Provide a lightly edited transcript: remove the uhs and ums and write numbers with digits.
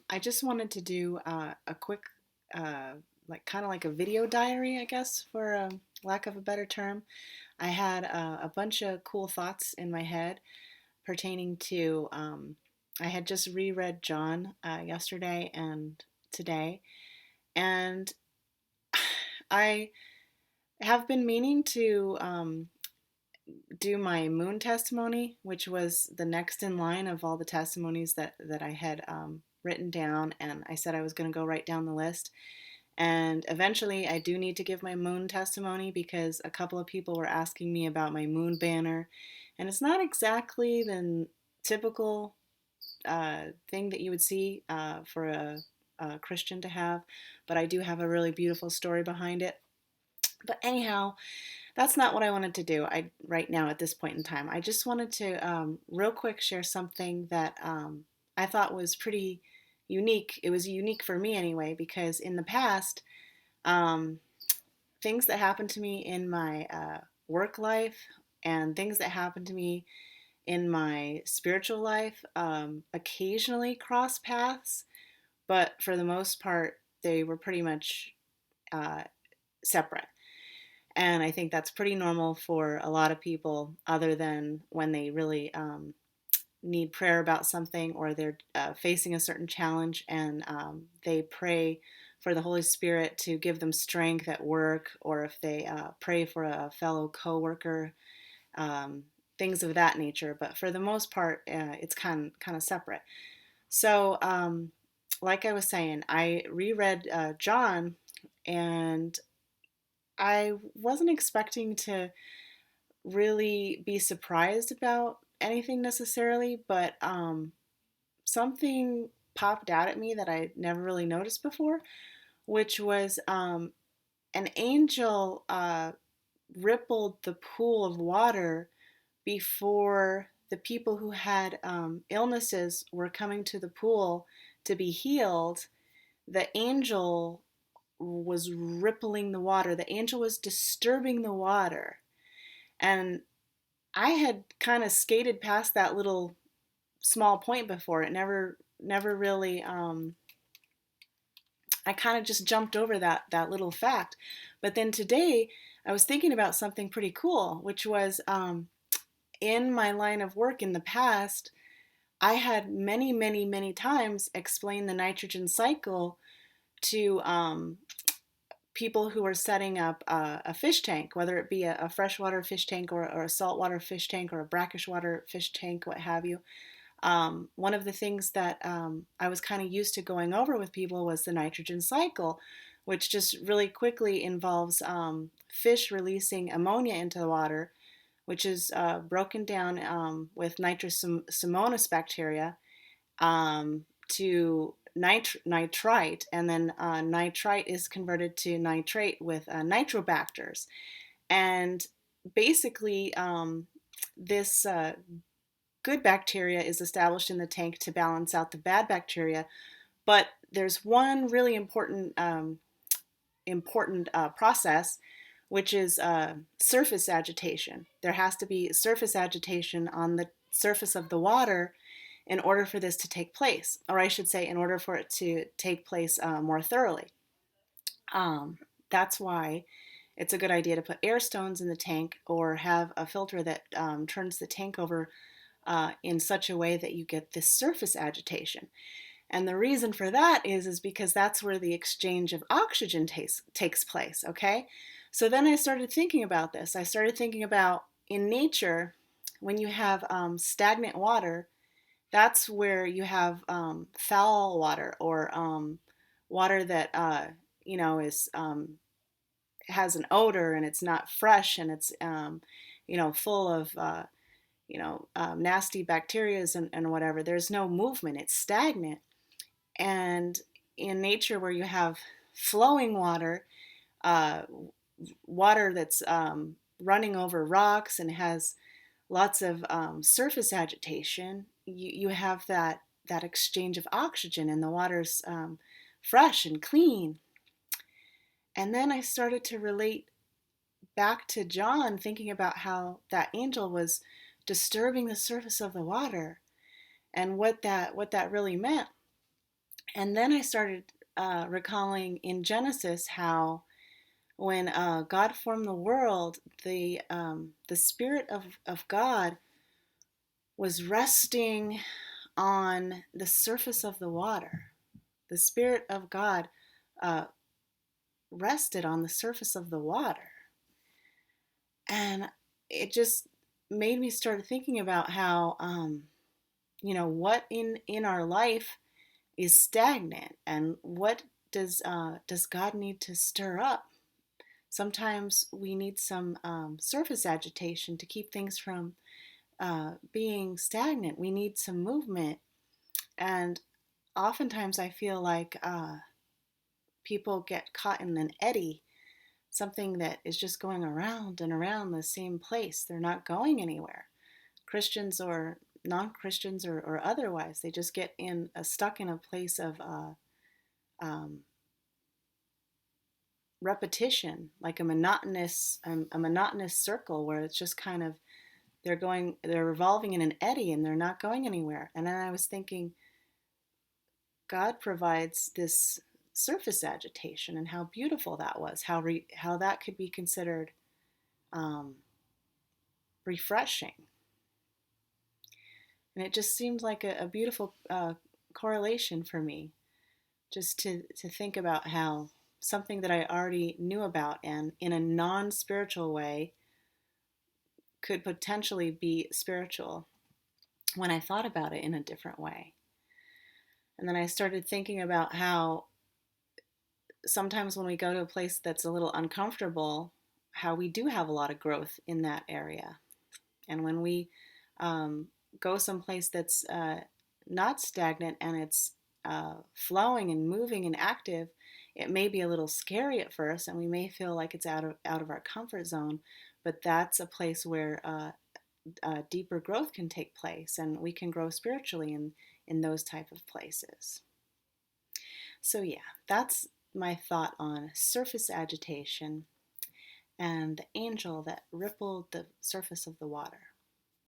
I just wanted to do a quick, like kind of like a video diary, I guess, for lack of a better term. I had a bunch of cool thoughts in my head pertaining to. I had just reread John yesterday and today, and I have been meaning to do my moon testimony, which was the next in line of all the testimonies that I had written down, and I said I was going to go write down the list. And eventually, I do need to give my moon testimony because a couple of people were asking me about my moon banner, and it's not exactly the typical thing that you would see for a Christian to have, but I do have a really beautiful story behind it. But anyhow, that's not what I wanted to do. I right now at this point in time, I just wanted to real quick share something that I thought was pretty unique. It was unique for me anyway, because in the past, um, things that happened to me in my work life and things that happened to me in my spiritual life occasionally cross paths, but for the most part, they were pretty much uh, separate. And I think that's pretty normal for a lot of people, other than when they really need prayer about something or they're facing a certain challenge and they pray for the Holy Spirit to give them strength at work, or if they pray for a fellow coworker, um, things of that nature. But for the most part, it's kind of separate. So, like I was saying, I reread John, and I wasn't expecting to really be surprised about anything necessarily, but something popped out at me that I never really noticed before, which was an angel rippled the pool of water before the people who had illnesses were coming to the pool to be healed. The angel was rippling the water, the angel was disturbing the water. And I had kind of skated past that little small point before. It never really I kind of just jumped over that little fact. But then today I was thinking about something pretty cool, which was in my line of work in the past, I had many times explained the nitrogen cycle to people who are setting up a fish tank, whether it be a freshwater fish tank or a saltwater fish tank or a brackish water fish tank, what have you. One of the things that I was kind of used to going over with people was the nitrogen cycle, which just really quickly involves fish releasing ammonia into the water, which is broken down with nitrosomonas bacteria to nitrite, and then nitrite is converted to nitrate with nitrobacters. And basically, this good bacteria is established in the tank to balance out the bad bacteria. But there's one really important process, which is surface agitation. There has to be surface agitation on the surface of the water in order for this to take place, or I should say, in order for it to take place more thoroughly. Um, that's why it's a good idea to put air stones in the tank or have a filter that turns the tank over in such a way that you get this surface agitation. And the reason for that is because that's where the exchange of oxygen takes place, okay? So then I started thinking about this. I started thinking about in nature, when you have stagnant water, that's where you have foul water, or water that is has an odor and it's not fresh, and it's full of nasty bacterias and whatever. There's no movement. It's stagnant. And in nature, where you have flowing water, uh, water that's running over rocks and has lots of surface agitation, you have that exchange of oxygen, and the water's fresh and clean. And then I started to relate back to John, thinking about how that angel was disturbing the surface of the water and what that really meant. And then I started recalling in Genesis how when God formed the world, the Spirit of God was resting on the surface of the water. The Spirit of God uh, rested on the surface of the water. And it just made me start thinking about how, what in our life is stagnant, and what does God need to stir up. Sometimes we need some surface agitation to keep things from being stagnant. We need some movement. And oftentimes I feel like people get caught in an eddy, something that is just going around and around the same place. They're not going anywhere. Christians or non-Christians or otherwise, they just get stuck in a place of um, repetition, like a monotonous circle where it's just kind of they're revolving in an eddy and they're not going anywhere. And then I was thinking, God provides this surface agitation, and how beautiful that was, how that could be considered um, refreshing. And it just seemed like a beautiful correlation for me, just to think about how something that I already knew about and in a non-spiritual way could potentially be spiritual when I thought about it in a different way. And then I started thinking about how sometimes when we go to a place that's a little uncomfortable, how we do have a lot of growth in that area. And when we um, go someplace that's not stagnant and it's flowing and moving and active, it may be a little scary at first, and we may feel like it's out of our comfort zone. But that's a place where deeper growth can take place, and we can grow spiritually in those type of places. So yeah, that's my thought on surface agitation and the angel that rippled the surface of the water.